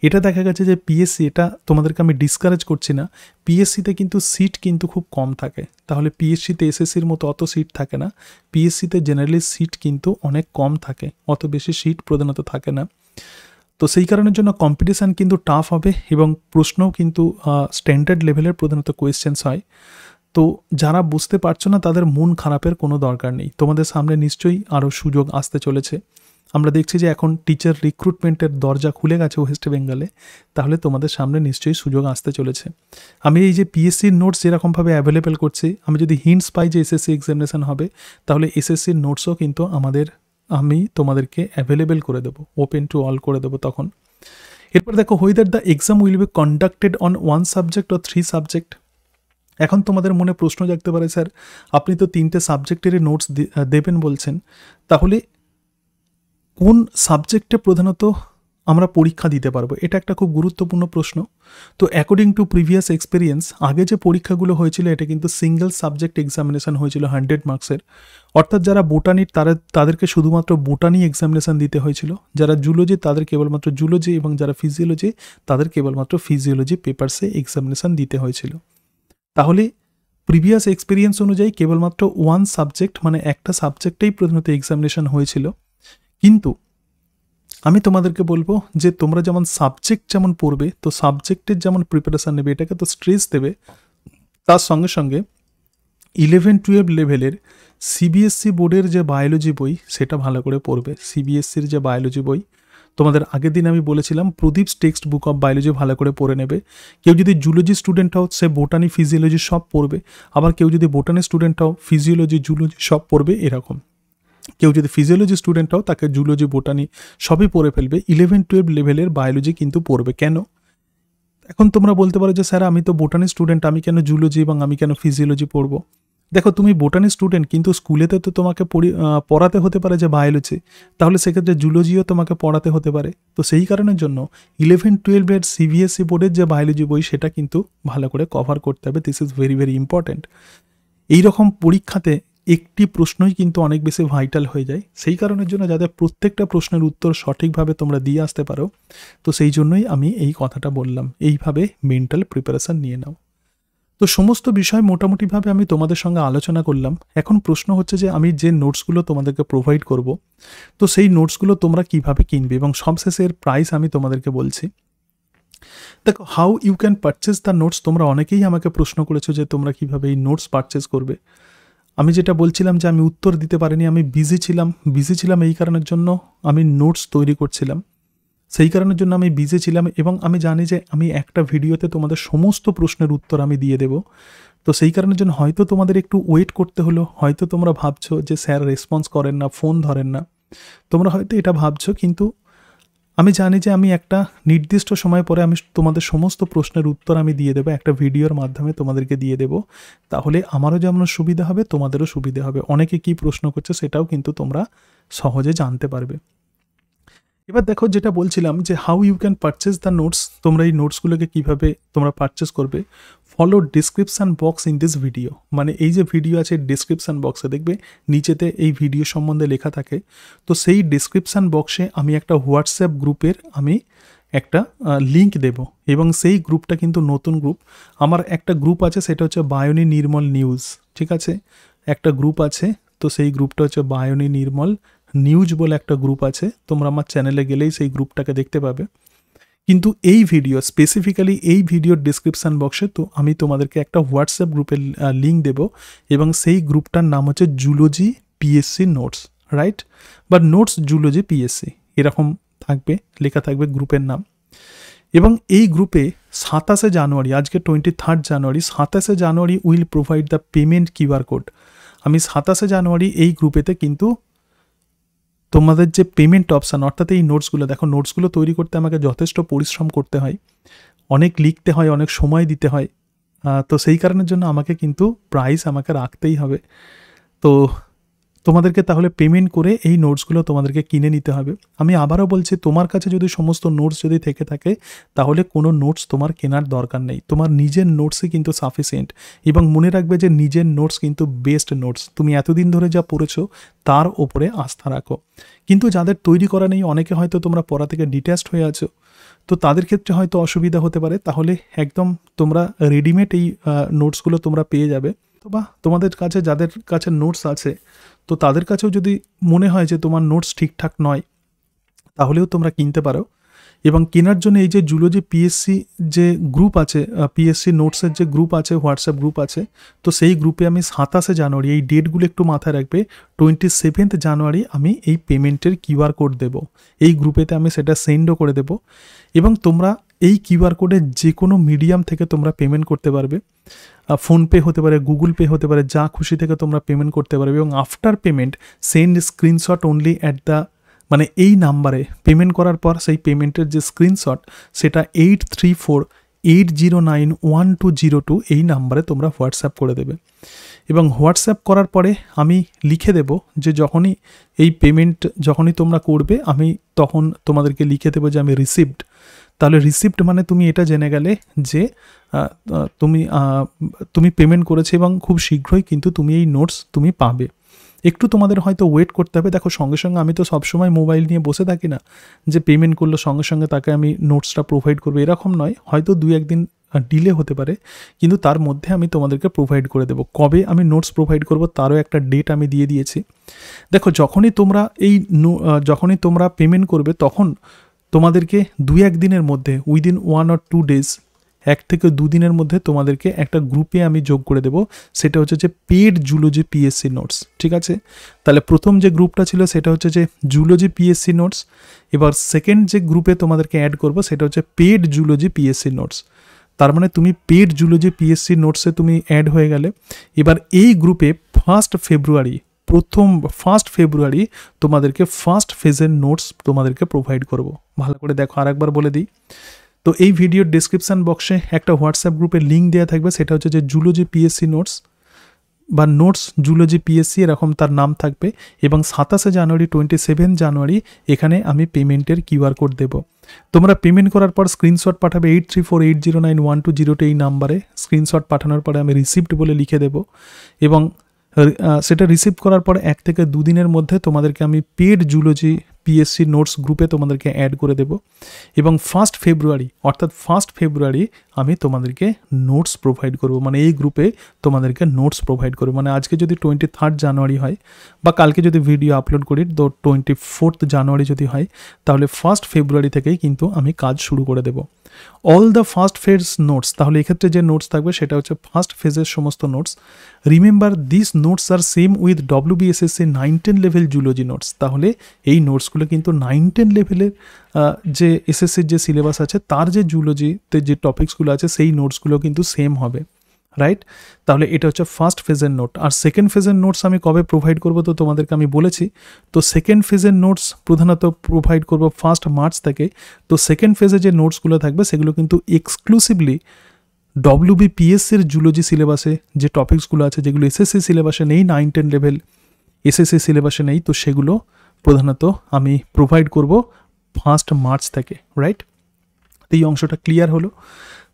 এটা দেখা গেছে যে পিএসসি, এটা তোমাদেরকে আমি ডিসকারেজ করছি না, পিএসসিতে কিন্তু সিট কিন্তু খুব কম থাকে। তাহলে পিএসসিতে এসএসসির মতো অত সিট থাকে না, পিএসসিতে জেনারেলি সিট কিন্তু অনেক কম থাকে, অত বেশি সিট প্রধানত থাকে না। তো সেই কারণের জন্য কম্পিটিশান কিন্তু টাফ হবে এবং প্রশ্নও কিন্তু স্ট্যান্ডার্ড লেভেলের প্রধানত কোয়েশ্চেন্স হয়। তো যারা বুঝতে পারছো না তাদের মন খারাপের কোনো দরকার নেই। তোমাদের সামনে নিশ্চয়ই আরও সুযোগ আসতে চলেছে। আমরা দেখছি যে এখন টিচার রিক্রুটমেন্টের দরজা খুলে গেছে ওয়েস্ট বেঙ্গলে, তাহলে তোমাদের সামনে নিশ্চয়ই সুযোগ আসতে চলেছে। আমি এই যে পিএসসির নোটস যেরকমভাবে অ্যাভেলেবেল করছি, আমি যদি হিন্টস পাই যে এসএসসি এক্সামিনেশন হবে, তাহলে এসএসসির নোটসও কিন্তু আমি তোমাদেরকে অ্যাভেলেবেল করে দেবো, ওপেন টু অল করে দেবো তখন। এরপর দেখো, whether the exam will be conducted on 1 subject or 3 subject. এখন তোমাদের মনে প্রশ্ন জাগতে পারে, স্যার আপনি তো 3টে সাবজেক্টেরই নোটস দেবেন বলছেন, তাহলে কোন সাবজেক্টে প্রধানত আমরা পরীক্ষা দিতে পারবো? এটা একটা খুব গুরুত্বপূর্ণ প্রশ্ন। তো অ্যাকর্ডিং টু প্রিভিয়াস এক্সপিরিয়েন্স, আগে যে পরীক্ষাগুলো হয়েছিল এটা কিন্তু সিঙ্গেল সাবজেক্ট এক্সামিনেশন হয়েছিল 100 মার্কসের, অর্থাৎ যারা বোটানির তাদেরকে শুধুমাত্র বোটানি এক্সামিনেশন দিতে হয়েছিল, যারা জুলজি তাদের কেবলমাত্র জুলজি, এবং যারা ফিজিওলজি তাদের কেবলমাত্র ফিজিওলজি পেপারসে এক্সামিনেশন দিতে হয়েছিল। তাহলে প্রিভিয়াস এক্সপিরিয়েন্স অনুযায়ী কেবলমাত্র 1 সাবজেক্ট, মানে একটা সাবজেক্টেই প্রধানত এক্সামিনেশন হয়েছিল। কিন্তু আমি তোমাদেরকে বলবো যে তোমরা যেমন সাবজেক্ট যেমন পড়বে, তো সাবজেক্টের যেমন প্রিপারেশান নেবে, এটাকে তো স্ট্রেস দেবে, তার সঙ্গে সঙ্গে 11-12 লেভেলের সিবিএসসি বোর্ডের যে বায়োলজি বই সেটা ভালো করে পড়বে। সিবিএসসির যে বায়োলজি বই, তোমাদের আগের দিন আমি বলেছিলাম প্রদীপস টেক্সট বুক অফ বায়োলজি ভালো করে পড়ে নেবে। কেউ যদি জুলজি স্টুডেন্ট হও, সে বোটানি, ফিজিওলজি সব পড়বে। আবার কেউ যদি বোটানি স্টুডেন্ট হও, ফিজিওলজি, জুলজি সব পড়বে এরকম। কেউ যদি ফিজিওলজি স্টুডেন্ট হও, তাকে জুলজি, বোটানি সবই পড়ে ফেলবে। 11-12 লেভেলের বায়োলজি কিন্তু পড়বে। কেন? এখন তোমরা বলতে পারো যে স্যার আমি তো বোটানি স্টুডেন্ট, আমি কেন জুলজি এবং আমি কেন ফিজিওলজি পড়বো? দেখো তুমি বোটানি স্টুডেন্ট, কিন্তু স্কুলেতে তো তোমাকে পড়াতে হতে পারে যে বায়োলজি, তাহলে সেক্ষেত্রে জুলজিও তোমাকে পড়াতে হতে পারে। তো সেই কারণের জন্য 11-12 সিবিএসসি বোর্ডের যে বায়োলজি বই সেটা কিন্তু ভালো করে কভার করতে হবে। This is very very important. এইরকম পরীক্ষাতে একটি প্রশ্নই কিন্তু অনেক বেশি ভাইটাল হয়ে যায়, সেই কারণের জন্য যাতে প্রত্যেকটা প্রশ্নের উত্তর সঠিকভাবে তোমরা দিয়ে আসতে পারো, তো সেই জন্যই আমি এই কথাটা বললাম, এইভাবে মেন্টাল প্রিপারেশান নিয়ে নাও। তো সমস্ত বিষয় মোটামুটিভাবে আমি তোমাদের সঙ্গে আলোচনা করলাম। এখন প্রশ্ন হচ্ছে যে আমি যে নোটসগুলো তোমাদেরকে প্রোভাইড করব, তো সেই নোটসগুলো তোমরা কিভাবে কিনবে, এবং সবশেষে এর প্রাইস আমি তোমাদেরকে বলছি। দেখো, how you can purchase the notes, তোমরা অনেকেই আমাকে প্রশ্ন করেছো যে তোমরা কিভাবে এই নোটস পারচেস করবে। আমি যেটা বলছিলাম যে আমি উত্তর দিতে পারিনি, আমি বিজি ছিলাম এই কারণের জন্য আমি নোটস তৈরি করছিলাম, সেই কারণের জন্য আমি বিজি ছিলাম, এবং আমি জানি যে আমি একটা ভিডিওতে তোমাদের সমস্ত প্রশ্নের উত্তর আমি দিয়ে দেব। তো সেই কারণের জন্য হয়তো তোমাদের একটু ওয়েট করতে হলো, হয়তো তোমরা ভাবছো যে স্যার রেসপন্স করেন না, ফোন ধরেন না, তোমরা হয়তো এটা ভাবছো, কিন্তু আমি জানি যে আমি একটা নির্দিষ্ট সময় পরে আমি তোমাদের সমস্ত প্রশ্নের উত্তর আমি দিয়ে দেবো, একটা ভিডিওর মাধ্যমে তোমাদেরকে দিয়ে দেবো। তাহলে আমারও যেমন সুবিধা হবে, তোমাদেরও সুবিধা হবে। অনেকে কি প্রশ্ন করছে সেটাও কিন্তু তোমরা সহজে জানতে পারবে। এবার দেখো, যেটা বলছিলাম যে how you can purchase the notes, তোমরা এই নোটসগুলোকে কীভাবে তোমরা পারচেস করবে। Follow description box in this video, মানে এই যে ভিডিও আছে ডিসক্রিপশান বক্সে দেখবে নিচেতে এই ভিডিও সম্বন্ধে লেখা থাকে। তো সেই ডিসক্রিপশান বক্সে আমি একটা হোয়াটসঅ্যাপ গ্রুপের আমি একটা লিঙ্ক দেব, এবং সেই গ্রুপটা কিন্তু নতুন গ্রুপ। আমার একটা গ্রুপ আছে, সেটা হচ্ছে বায়োনি নির্মল নিউজ, ঠিক আছে, একটা গ্রুপ আছে। তো সেই গ্রুপটা হচ্ছে বায়োনি নির্মল নিউজ বলে একটা গ্রুপ আছে, তোমরা আমার চ্যানেলে গেলেই সেই গ্রুপটাকে দেখতে পাবে। কিন্তু এই ভিডিও স্পেসিফিক্যালি এই ভিডিওর ডিসক্রিপশান বক্সে তো আমি তোমাদেরকে একটা হোয়াটসঅ্যাপ গ্রুপের লিঙ্ক দেব, এবং সেই গ্রুপটার নাম হচ্ছে জুলজি পিএসসি নোটস, রাইট, বা নোটস জুলজি পিএসসি এরকম থাকবে, লেখা থাকবে গ্রুপের নাম। এবং এই গ্রুপে 27 জানুয়ারি, আজকে 23 জানুয়ারি, 27 January will provide the payment QR code. আমি 27 জানুয়ারি এই গ্রুপেতে কিন্তু তোমাদের যে পেমেন্ট অপশান, অর্থাৎ এই নোটসগুলো, দেখো নোটসগুলো তৈরি করতে আমাকে যথেষ্ট পরিশ্রম করতে হয়, অনেক লিখতে হয়, অনেক সময় দিতে হয়। তো সেই কারণের জন্য আমাকে কিন্তু প্রাইস আমাকে রাখতেই হবে। তো তোমাদেরকে তাহলে পেমেন্ট করে এই নোটসগুলো তোমাদেরকে কিনে নিতে হবে। আমি আবারও বলছি, তোমার কাছে যদি সমস্ত নোটস যদি থেকে থাকে, তাহলে কোনো নোটস তোমার কেনার দরকার নেই, তোমার নিজের নোটসই কিন্তু সাফিসিয়েন্ট। এবং মনে রাখবে যে নিজের নোটস কিন্তু বেস্ট নোটস, তুমি এতদিন ধরে যা পড়েছো তার ওপরে আস্থা রাখো। কিন্তু যাদের তৈরি করা নেই, অনেকে হয়তো তোমরা পড়া থেকে ডিট্যাচড হয়ে আছো, তো তাদের ক্ষেত্রে হয়তো অসুবিধা হতে পারে। তাহলে একদম তোমরা রেডিমেড এই নোটসগুলো তোমরা পেয়ে যাবে। তো বা তোমাদের কাছে যাদের কাছে নোটস আছে, তো তাদের কাছেও যদি মনে হয় যে তোমার নোটস ঠিকঠাক নয়, তাহলেও তোমরা কিনতে পারো। এবং কেনার জন্য এই যে জুলজি পিএসসি যে গ্রুপ আছে, পিএসসি নোটসের যে গ্রুপ আছে, হোয়াটসঅ্যাপ গ্রুপ আছে, তো সেই গ্রুপে আমি 27 জানুয়ারি, এই ডেটগুলো একটু মাথায় রাখবে, 27 জানুয়ারি আমি এই পেমেন্টের কিউআর কোড দেবো, এই গ্রুপেতে আমি সেটা সেন্ডও করে দেবো। এবং তোমরা এই কিউআর কোডে যে কোনো মিডিয়াম থেকে তোমরা পেমেন্ট করতে পারবে, ফোনপে হতে পারে, গুগল পে হতে পারে, যা খুশি থেকে তোমরা পেমেন্ট করতে পারবে। এবং after payment send screenshot only at the, মানে এই নাম্বারে পেমেন্ট করার পর সেই পেমেন্টের যে স্ক্রিনশট, সেটা 8348091202 এই নাম্বারে তোমরা হোয়াটসঅ্যাপ করে দেবে। এবং হোয়াটসঅ্যাপ করার পরে আমি লিখে দেব যে যখনই এই পেমেন্ট যখনই তোমরা করবে, আমি তখন তোমাদেরকে লিখে দেবো যে আমি রিসিভড। তাহলে রিসিপ্ট মানে তুমি এটা জেনে গেলে যে তুমি পেমেন্ট করেছে, এবং খুব শীঘ্রই কিন্তু তুমি এই নোটস তুমি পাবে। একটু তোমাদের হয়তো ওয়েট করতে হবে। দেখো, সঙ্গে সঙ্গে আমি তো সবসময় মোবাইল নিয়ে বসে থাকি না যে পেমেন্ট করলো সঙ্গে সঙ্গে তাকে আমি নোটসটা প্রোভাইড করবো, এরকম নয়। হয়তো 2-1 দিন ডিলে হতে পারে, কিন্তু তার মধ্যে আমি তোমাদেরকে প্রোভাইড করে দেবো। কবে আমি নোটস প্রোভাইড করব তারও একটা ডেট আমি দিয়ে দিয়েছি। দেখো, যখনই তোমরা পেমেন্ট করবে, তখন তোমাদেরকে 2-1 দিনের মধ্যে, উইদিন 1 or 2 days, 1 থেকে 2 দিনের মধ্যে তোমাদেরকে একটা গ্রুপে আমি যোগ করে দেবো। সেটা হচ্ছে যে পেড জুলজি পিএসসি নোটস, ঠিক আছে। তাহলে প্রথম যে গ্রুপটা ছিল সেটা হচ্ছে যে জুলজি পিএসসি নোটস। এবার সেকেন্ড যে গ্রুপে তোমাদেরকে অ্যাড করবো সেটা হচ্ছে পেড জুলজি পিএসসি নোটস। তার মানে তুমি পেড জুলজি পিএসসি নোটসে তুমি অ্যাড হয়ে গেলে। এবার এই গ্রুপে 1 ফেব্রুয়ারি তোমাদেরকে ফার্স্ট ফেজের নোটস তোমাদেরকে প্রোভাইড করব। ভালো করে দেখো, আরেকবার বলে দিই। তো এই ভিডিওর ডিসক্রিপশান বক্সে একটা হোয়াটসঅ্যাপ গ্রুপের লিঙ্ক দেওয়া থাকবে, সেটা হচ্ছে যে জুলজি পিএসসি নোটস। বা নোটস জুলজি পিএসসি এরকম তার নাম থাকবে, এবং 27 জানুয়ারি 27 জানুয়ারি এখানে আমি পেমেন্টের কিউআর কোড দেবো। তোমরা পেমেন্ট করার পর স্ক্রিনশট পাঠাবে 8348091202 এই নাম্বারে। স্ক্রিনশট পাঠানোর পরে আমি রিসিপ্ট বলে লিখে দেবো, এবং সেটা রিসিভ করার পর 1 থেকে 2 দিনের মধ্যে তোমাদেরকে আমি পেড জুলজি পিএসসি নোটস গ্রুপে তোমাদেরকে অ্যাড করে দেব, এবং 1 ফেব্রুয়ারি অর্থাৎ 1 ফেব্রুয়ারি আমি তোমাদেরকে নোটস প্রোভাইড করব, মানে এই গ্রুপে তোমাদেরকে নোটস প্রোভাইড করব। মানে আজকে যদি 23 জানুয়ারি হয় বা কালকে যদি ভিডিও আপলোড করি তো 24 জানুয়ারি যদি হয়, তাহলে 1 ফেব্রুয়ারি থেকেই কিন্তু আমি কাজ শুরু করে দেব। All the first phase notes, তাহলে এক্ষেত্রে যে নোটস থাকবে সেটা হচ্ছে ফার্স্ট ফেজের সমস্ত নোটস। রিমেম্বার দিস নোটস আর same with WBSSC 9-10 level zoology notes. তাহলে এই নোটসগুলো কিন্তু 9-10 লেভেলের যে এসএসসির যে সিলেবাস আছে তার যে জুলজিতে যে টপিক্সগুলো আছে সেই নোটসগুলো কিন্তু সেম হবে, রাইট? তাহলে এটা হচ্ছে ফার্স্ট ফেজের নোট। আর সেকেন্ড ফেজের নোটস আমি কবে প্রোভাইড করবো তো তোমাদেরকে আমি বলেছি। তো সেকেন্ড ফেজের নোটস প্রধানত প্রোভাইড করব 1 মার্চ থেকে। তো সেকেন্ড ফেজে যে নোটসগুলো থাকবে সেগুলো কিন্তু এক্সক্লুসিভলি WBPSCর জুলজি সিলেবাসে যে টপিক্সগুলো আছে, যেগুলো এসএসসি সিলেবাসে নেই, 9-10 লেভেল এসএসসি সিলেবাসে নেই, তো সেগুলো প্রধানত আমি প্রোভাইড করব 1 মার্চ থেকে, রাইট? এই অংশটা ক্লিয়ার হলো।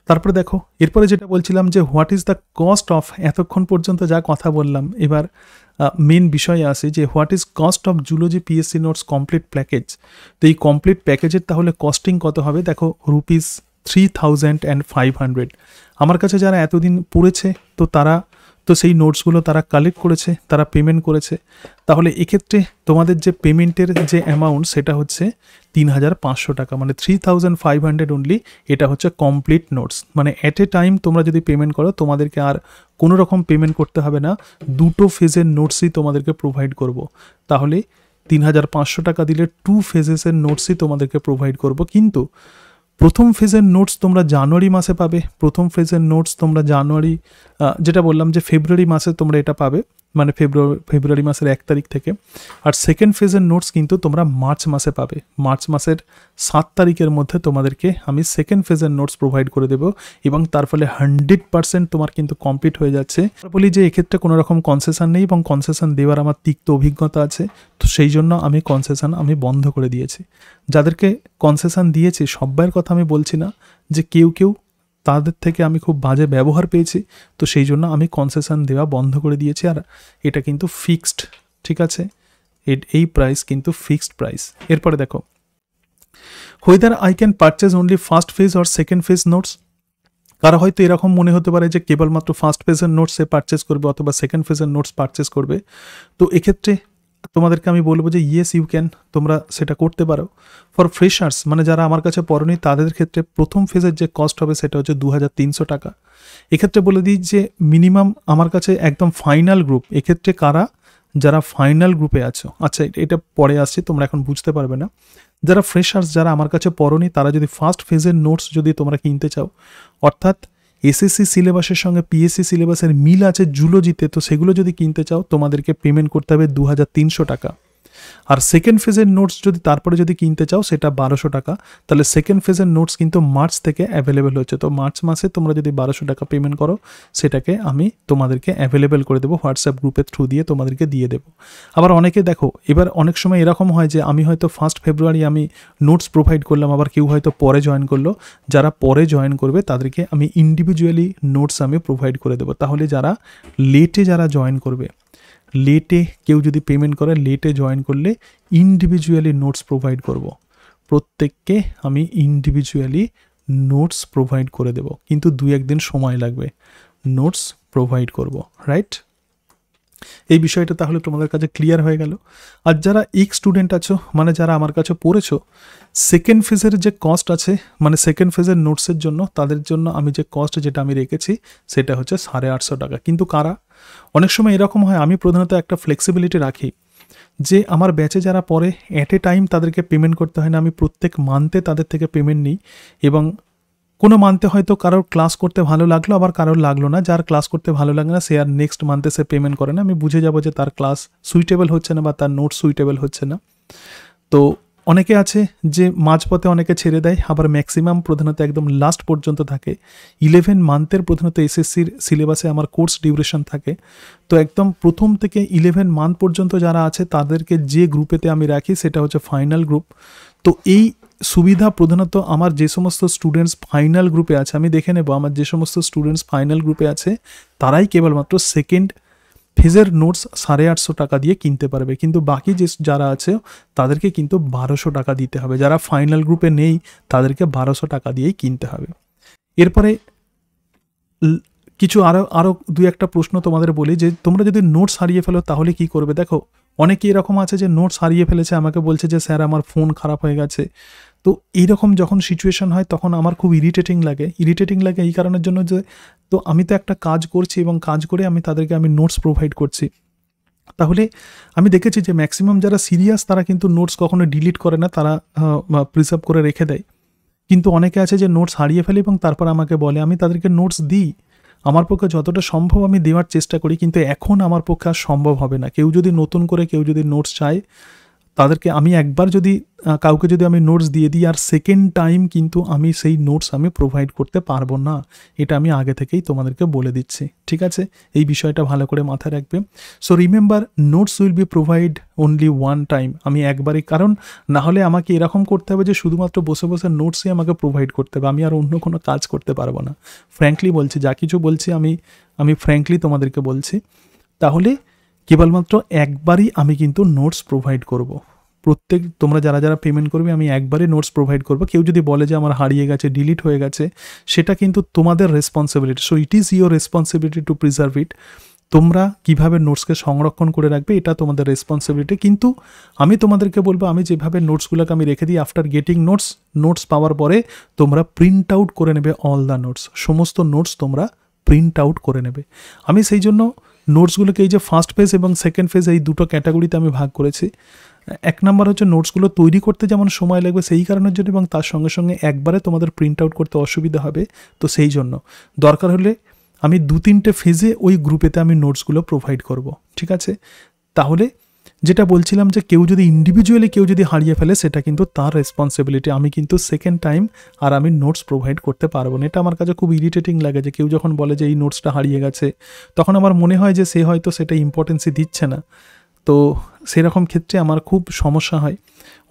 তারপরে দেখো এরপরে যেটা বলছিলাম যে what is the cost of, এতক্ষণ পর্যন্ত যা কথা বললাম, এবার মেন বিষয়ে আসে যে what is cost of zoology PSC notes complete package. তো এই কমপ্লিট প্যাকেজের তাহলে কস্টিং কত হবে? দেখো ₹3,500। আমার কাছে যারা এতদিন পড়েছে তো তারা তো সেই নোটসগুলো তারা কালেক্ট করেছে, তারা পেমেন্ট করেছে। তাহলে এক্ষেত্রে তোমাদের যে পেমেন্টের যে অ্যামাউন্ট সেটা হচ্ছে 3,500 টাকা, মানে 3,500 অনলি। এটা হচ্ছে কমপ্লিট নোটস, মানে অ্যাট এ টাইম তোমরা যদি পেমেন্ট করো তোমাদেরকে আর কোনো রকম পেমেন্ট করতে হবে না, 2টো ফেজের নোটসই তোমাদেরকে প্রোভাইড করব। তাহলে 3,500 টাকা দিলে 2 ফেজেসের নোটসই তোমাদেরকে প্রোভাইড করব। কিন্তু প্রথম ফেজের নোটস তোমরা জানুয়ারি মাসে পাবে। প্রথম ফেজের নোটস তোমরা জানুয়ারি, যেটা বললাম যে ফেব্রুয়ারি মাসে তোমরা এটা পাবে, মানে ফেব্রুয়ারি মাসের 1 তারিখ থেকে। আর সেকেন্ড ফেজের নোটস কিন্তু তোমরা মার্চ মাসে পাবে। মার্চ মাসের 7 তারিখের মধ্যে তোমাদেরকে আমি সেকেন্ড ফেজের নোটস প্রোভাইড করে দেবো, এবং তার ফলে 100% তোমার কিন্তু কমপ্লিট হয়ে যাচ্ছে। বলি যে এক্ষেত্রে কোনো রকম কনসেশন নেই, এবং কনসেশন দেওয়ার আমার তিক্ত অভিজ্ঞতা আছে, তো সেই জন্য আমি কনসেশন বন্ধ করে দিয়েছি। যাদেরকে কনসেশন দিয়েছি সব্বাইয়ের কথা আমি বলছি না, যে কেউ তাদের থেকে আমি খুব বাজে ব্যবহার পেয়েছি, তো সেই জন্য আমি কনসেশন দেওয়া বন্ধ করে দিয়েছি। আর এটা কিন্তু ফিক্সড, ঠিক আছে? এই প্রাইস কিন্তু ফিক্সড প্রাইস। এরপরে দেখো whether I can purchase only first phase or second phase notes. কারো হয়তো এরকম মনে হতে পারে যে কেবলমাত্র ফার্স্ট ফেজের নোটস সে পারচেজ করবে অথবা সেকেন্ড ফেজের নোটস পারচেজ করবে। তো এক্ষেত্রে তোমাদেরকে আমি বলবো যে ইয়েস ইউ ক্যান, তোমরা সেটা করতে পারো। ফর ফ্রেশার্স, মানে যারা আমার কাছে পড়েনি তাদের ক্ষেত্রে প্রথম ফেজের যে কস্ট হবে সেটা হচ্ছে 2,300 টাকা। এক্ষেত্রে বলে দিই যে মিনিমাম আমার কাছে একদম ফাইনাল গ্রুপ, এক্ষেত্রে কারা, যারা ফাইনাল গ্রুপে আছো, আচ্ছা এটা পরে আসছে, তোমরা এখন বুঝতে পারবে না। যারা ফ্রেশার্স, যারা আমার কাছে পড়োনি, তারা যদি ফার্স্ট ফেজের নোটস যদি তোমরা কিনতে চাও, অর্থাৎ এসএসসি সিলেবাসের সঙ্গে পিএসসি সিলেবাসের মিল আছে জুলজিতে, তো সেগুলো যদি কিনতে চাও তোমাদেরকে পেমেন্ট করতে হবে 2,300 টাকা। আর সেকেন্ড ফেজের নোটস যদি তারপরে যদি কিনতে চাও সেটা 1,200 টাকা। তাহলে সেকেন্ড ফেজের নোটস কিন্তু মার্চ থেকে অ্যাভেলেবেল হচ্ছে। তো মার্চ মাসে তোমরা যদি 1,200 টাকা পেমেন্ট করো সেটাকে আমি তোমাদেরকে অ্যাভেলেবেল করে দেবো, হোয়াটসঅ্যাপ গ্রুপের থ্রু দিয়ে তোমাদেরকে দিয়ে দেবো। আবার অনেকে দেখো এবার অনেক সময় এরকম হয় যে আমি হয়তো 1 ফেব্রুয়ারি আমি নোটস প্রোভাইড করলাম, আবার কেউ হয়তো পরে জয়েন করলো। যারা পরে জয়েন করবে তাদেরকে আমি ইন্ডিভিজুয়ালি নোটস আমি প্রোভাইড করে দেবো। তাহলে যারা লেটে যারা জয়েন করবে, লেটে কেউ যদি পেমেন্ট করে, লেটে জয়েন করলে ইন্ডিভিজুয়ালি নোটস প্রোভাইড করব। প্রত্যেককে আমি ইন্ডিভিজুয়ালি নোটস প্রোভাইড করে দেব, কিন্তু 2-1 দিন সময় লাগবে, নোটস প্রোভাইড করব, রাইট? এই বিষয়টা তাহলে তোমাদের কাছে ক্লিয়ার হয়ে গেল। আর যারা স্টুডেন্ট আছো, মানে যারা আমার কাছে পড়েছো, সেকেন্ড ফেজের যে কস্ট আছে, মানে সেকেন্ড ফেজের নোটসের জন্য, তাদের জন্য আমি যে কস্ট যেটা আমি রেখেছি সেটা হচ্ছে 850 টাকা। কিন্তু কারা, অনেক সময় এরকম হয়, আমি প্রধানত একটা ফ্লেক্সিবিলিটি রাখি যে আমার ব্যাচে যারা পড়ে অ্যাট এ টাইম তাদেরকে পেমেন্ট করতে হয় না, আমি প্রত্যেক মান্থে তাদের থেকে পেমেন্ট নিই। এবং কোনো মান্থে হয়তো কারোর ক্লাস করতে ভালো লাগলো, আবার কারোর লাগলো না। যার ক্লাস করতে ভালো লাগে না সে আর নেক্সট মান্থে সে পেমেন্ট করে না। আমি বুঝে যাবো যে তার ক্লাস সুইটেবল হচ্ছে না বা তার নোট সুইটেবল হচ্ছে না। তো অনেকে আছে যে মাঝপথে অনেকে ছেড়ে দেয়, আবার ম্যাক্সিমাম প্রধানত একদম লাস্ট পর্যন্ত থাকে। 11 মান্থের প্রধানত এসএসসির সিলেবাসে আমার কোর্স ডিউরেশন থাকে। তো একদম প্রথম থেকে 11 মান্থ পর্যন্ত যারা আছে তাদেরকে যে গ্রুপেতে আমি রাখি সেটা হচ্ছে ফাইনাল গ্রুপ। তো এই সুবিধা প্রধানত আমার যে সমস্ত স্টুডেন্টস ফাইনাল গ্রুপে আছে, আমি দেখে নেব আমার যে সমস্ত স্টুডেন্টস ফাইনাল গ্রুপে আছে তারাই কেবলমাত্র সেকেন্ড ফেজের নোটস 850 টাকা দিয়ে কিনতে পারবে, কিন্তু বাকি যে যারা আছে তাদেরকে কিন্তু 1200 টাকা দিতে হবে। যারা ফাইনাল গ্রুপে নেই তাদেরকে 1200 টাকা দিয়েই কিনতে হবে। এরপরে কিছু আরও দু একটা প্রশ্ন তোমাদের বলি যে তোমরা যদি নোটস হারিয়ে ফেলো তাহলে কি করবে। দেখো অনেকে এরকম আছে যে নোটস হারিয়ে ফেলেছে, আমাকে বলছে যে স্যার আমার ফোন খারাপ হয়ে গেছে। তো এইরকম যখন সিচুয়েশন হয় তখন আমার খুব ইরিটেটিং লাগে এই কারণের জন্য যে তো আমি তো একটা কাজ করছি এবং কাজ করে আমি তাদেরকে নোটস প্রোভাইড করছি। তাহলে আমি দেখেছি যে ম্যাক্সিমাম যারা সিরিয়াস তারা কিন্তু নোটস কখনো ডিলিট করে না, তারা প্রিজার্ভ করে রেখে দেয়। কিন্তু অনেকে আছে যে নোটস হারিয়ে ফেলে এবং তারপর আমাকে বলে, আমি তাদেরকে নোটস দিই, আমার পক্ষে যতটা সম্ভব আমি দেওয়ার চেষ্টা করি, কিন্তু এখন আমার পক্ষে আর সম্ভব হবে না। কেউ যদি নতুন করে কেউ যদি নোটস চায় তাদেরকে আমি একবার যদি কাউকে যদি আমি নোটস দিয়ে দিই আর সেকেন্ড টাইম কিন্তু আমি সেই নোটস আমি প্রোভাইড করতে পারবো না, এটা আমি আগে থেকেই তোমাদেরকে বলে দিচ্ছি, ঠিক আছে? এই বিষয়টা ভালো করে মাথায় রাখবে। So remember, notes will B provide only one time. আমি একবারই, কারণ না হলে আমাকে এরকম করতে হবে যে শুধুমাত্র বসে বসে নোটসই আমাকে প্রোভাইড করতে হবে, আমি আর অন্য কোনো কাজ করতে পারবো না। ফ্র্যাঙ্কলি বলছি, যা কিছু বলছি আমি ফ্র্যাঙ্কলি তোমাদেরকে বলছি। তাহলে কেবলমাত্র একবারই আমি কিন্তু নোটস প্রোভাইড করব। তোমরা যারা যারা পেমেন্ট করবে আমি একবারই নোটস প্রোভাইড করব। কেউ যদি বলে যে আমার হারিয়ে গেছে, ডিলিট হয়ে গেছে, সেটা কিন্তু তোমাদের responsibility. So it is your responsibility to preserve it. তোমরা কিভাবে নোটসকে সংরক্ষণ করে রাখবে এটা তোমাদের রেসপন্সিবিলিটি। কিন্তু আমি তোমাদেরকে বলবো, আমি যেভাবে নোটসগুলোকে আমি রেখে দিই, আফটার গেটিং নোটস পাওয়ার পরে তোমরা প্রিন্ট আউট করে নেবে অল দ্য নোটস, সমস্ত নোটস তোমরা প্রিন্ট আউট করে নেবে। আমি সেই জন্য নোটসগুলোকে এই যে ফার্স্ট ফেজ এবং সেকেন্ড ফেজ এই দুটো ক্যাটাগরিতে আমি ভাগ করেছি। এক নাম্বার হচ্ছে নোটসগুলো তৈরি করতে যেমন সময় লাগবে সেই কারণের জন্য, এবং তার সঙ্গে সঙ্গে একবারে তোমাদের প্রিন্ট আউট করতে অসুবিধা হবে, তো সেই জন্য দরকার হলে আমি 2-3টে ফেজে ওই গ্রুপেতে আমি নোটসগুলো প্রোভাইড করব, ঠিক আছে? তাহলে যেটা বলছিলাম যে কেউ যদি ইন্ডিভিজুয়ালি কেউ যদি হারিয়ে ফেলে সেটা কিন্তু তার রেসপন্সিবিলিটি, আমি কিন্তু সেকেন্ড টাইম আর আমি নোটস প্রোভাইড করতে পারবো না। এটা আমার কাছে খুব ইরিটেটিং লাগে যে কেউ যখন বলে যে এই নোটসটা হারিয়ে গেছে, তখন আমার মনে হয় যে সে হয়তো সেটা ইম্পর্টেন্সই দিচ্ছে না। তো সেরকম ক্ষেত্রে আমার খুব সমস্যা হয়,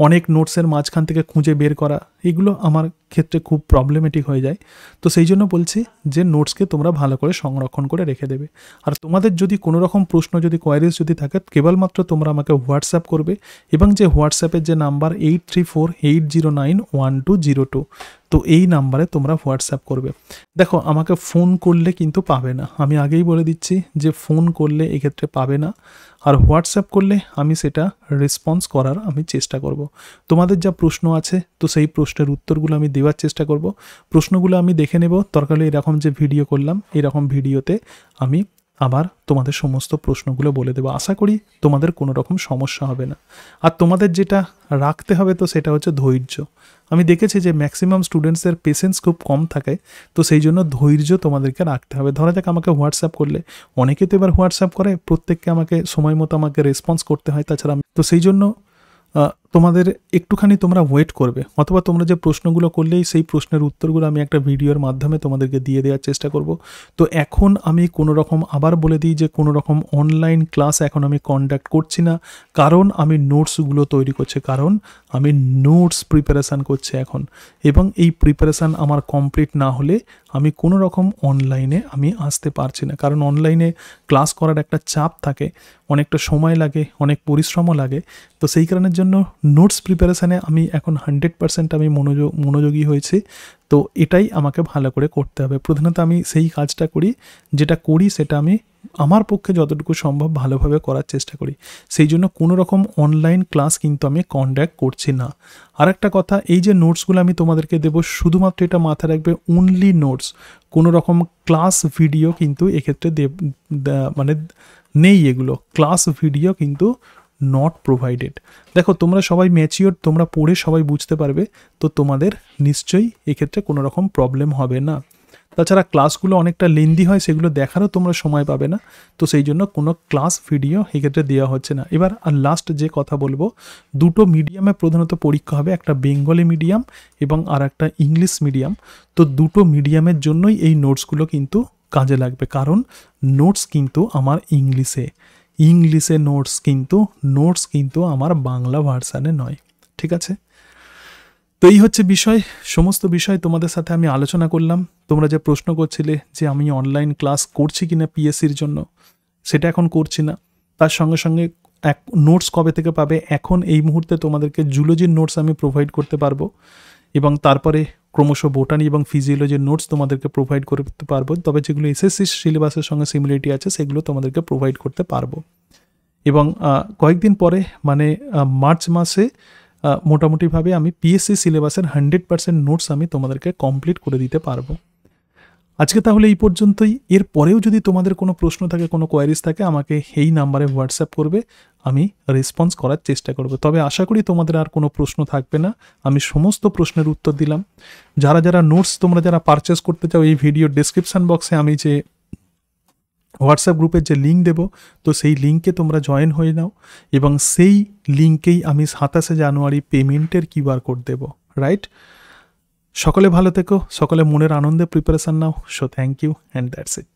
অনেক নোটসের মাঝখান থেকে খুঁজে বের করা, এগুলো আমার ক্ষেত্রে খুব প্রবলেমেটিক হয়ে যায়। তো সেই জন্য বলছি যে নোটসকে তোমরা ভালো করে সংরক্ষণ করে রেখে দেবে। আর তোমাদের যদি কোনো রকম প্রশ্ন যদি কোয়ারিজ যদি থাকে, কেবলমাত্র তোমরা আমাকে হোয়াটসঅ্যাপ করবে, এবং যে হোয়াটসঅ্যাপের যে নাম্বার 8348091202, তো এই নাম্বারে তোমরা হোয়াটসঅ্যাপ করবে। দেখো আমাকে ফোন করলে কিন্তু পাবে না, আমি আগেই বলে দিচ্ছি যে ফোন করলে এক্ষেত্রে পাবে না, আর হোয়াটসঅ্যাপ করলে আমি সেটা রেসপন্স করার আমি চেষ্টা করব। তোমাদের যা প্রশ্ন আছে তো সেই প্রশ্নের উত্তরগুলো আমি দেওয়ার চেষ্টা করব। প্রশ্নগুলো আমি দেখে নেব, দরকার হলে এরকম যে ভিডিও করলাম এরকম ভিডিওতে আমি আবার তোমাদের সমস্ত প্রশ্নগুলো বলে দেবো। আশা করি তোমাদের কোনো রকম সমস্যা হবে না। আর তোমাদের যেটা রাখতে হবে তো সেটা হচ্ছে ধৈর্য। আমি দেখেছি যে ম্যাক্সিমাম স্টুডেন্টসের পেশেন্স খুব কম থাকে, তো সেই জন্য ধৈর্য তোমাদেরকে রাখতে হবে। ধরা যাক আমাকে হোয়াটসঅ্যাপ করলে, অনেকে তো এবার হোয়াটসঅ্যাপ করে, প্রত্যেককে আমাকে সময় মতো আমাকে রেসপন্স করতে হয়, তাছাড়া তো সেই জন্য তোমাদের একটুখানি তোমরা ওয়েট করবে, অথবা তোমরা যে প্রশ্নগুলো করলেই সেই প্রশ্নের উত্তরগুলো আমি একটা ভিডিওর মাধ্যমে তোমাদেরকে দিয়ে দেওয়ার চেষ্টা করব। তো এখন আমি কোনো রকম আবার বলে দিই যে কোনো রকম অনলাইন ক্লাস এখন আমি কন্ডাক্ট করছি না, কারণ আমি নোটসগুলো তৈরি করছি, কারণ আমি নোটস প্রিপারেশান করছি এখন, এবং এই প্রিপারেশান আমার কমপ্লিট না হলে আমি কোনো রকম অনলাইনে আমি আসতে পারছি না। কারণ অনলাইনে ক্লাস করার একটা চাপ থাকে, অনেকটা সময় লাগে, অনেক পরিশ্রমও লাগে। তো সেই কারণের জন্য নোটস প্রিপারেশানে আমি এখন 100% আমি মনোযোগী হয়েছি। তো এটাই আমাকে ভালো করে করতে হবে। প্রধানত আমি সেই কাজটা করি, যেটা করি সেটা আমি আমার পক্ষে যতটুকু সম্ভব ভালোভাবে করার চেষ্টা করি। সেই জন্য কোনো রকম অনলাইন ক্লাস কিন্তু আমি কন্ডাক্ট করছি না। আর একটা কথা, এই যে নোটসগুলো আমি তোমাদেরকে দেবো, শুধুমাত্র এটা মাথায় রাখবে, অনলি নোটস, কোনো রকম ক্লাস ভিডিও কিন্তু এক্ষেত্রে মানে নেই, এগুলো ক্লাস ভিডিও কিন্তু নট প্রোভাইডেড। দেখো তোমরা সবাই ম্যাচিওর, তোমরা পড়ে সবাই বুঝতে পারবে, তো তোমাদের নিশ্চয়ই এক্ষেত্রে কোনো রকম প্রবলেম হবে না। তাছাড়া ক্লাসগুলো অনেকটা লেন্দি হয়, সেগুলো দেখারও তোমরা সময় পাবে না, তো সেই জন্য কোনো ক্লাস ভিডিও এক্ষেত্রে দেওয়া হচ্ছে না। এবার আর লাস্ট যে কথা বলবো, দুটো মিডিয়ামে প্রধানত পরীক্ষা হবে, একটা বেঙ্গলি মিডিয়াম এবং আর একটা ইংলিশ মিডিয়াম। তো দুটো মিডিয়ামের জন্যই এই নোটসগুলো কিন্তু কাজে লাগবে, কারণ নোটস কিন্তু আমার ইংলিশে নোটস কিন্তু আমার বাংলা ভার্সানে নয়, ঠিক আছে? তো এই হচ্ছে বিষয়, সমস্ত বিষয় তোমাদের সাথে আমি আলোচনা করলাম। তোমরা যে প্রশ্ন করছিলে যে আমি অনলাইন ক্লাস করছি কিনা পিএসসির জন্য, সেটা এখন করছি না। তার সঙ্গে সঙ্গে নোটস কবে থেকে পাবে, এখন এই মুহূর্তে তোমাদেরকে জুলজির নোটস আমি প্রোভাইড করতে পারবো, এবং তারপরে ক্রমশ বোটানি এবং ফিজিওলজির নোটস তোমাদেরকে প্রোভাইড করতে পারবো। তবে যেগুলো এসএসসি সিলেবাসের সঙ্গে সিমিলারিটি আছে সেগুলো তোমাদেরকে প্রোভাইড করতে পারবো। এবং কয়েকদিন পরে মানে মার্চ মাসে মোটামুটিভাবে আমি পিএসসি সিলেবাসের 100% নোটস আমি তোমাদেরকে কমপ্লিট করে দিতে পারবো। আজকে তাহলে এই পর্যন্তই। এর পরেও যদি তোমাদের কোনো প্রশ্ন থাকে, কোনো কোয়ারিজ থাকে, আমাকে এই নাম্বারে হোয়াটসঅ্যাপ করবে, আমি রেসপন্স করার চেষ্টা করব। তবে আশা করি তোমাদের আর কোনো প্রশ্ন থাকবে না, আমি সমস্ত প্রশ্নের উত্তর দিলাম। যারা নোটস তোমরা যারা পারচেস করতে চাও, এই ভিডিও ডেসক্রিপশান বক্সে আমি যে হোয়াটসঅ্যাপ গ্রুপের যে লিঙ্ক দেবো, তো সেই লিঙ্কে তোমরা জয়েন হয়ে নাও, এবং সেই লিঙ্কেই আমি 27 জানুয়ারি পেমেন্টের কিউআর কোড দেবো, রাইট? সকলে ভালো থেকো, সকলে মনের আনন্দে প্রিপারেশান নাও। So thank you and that's it.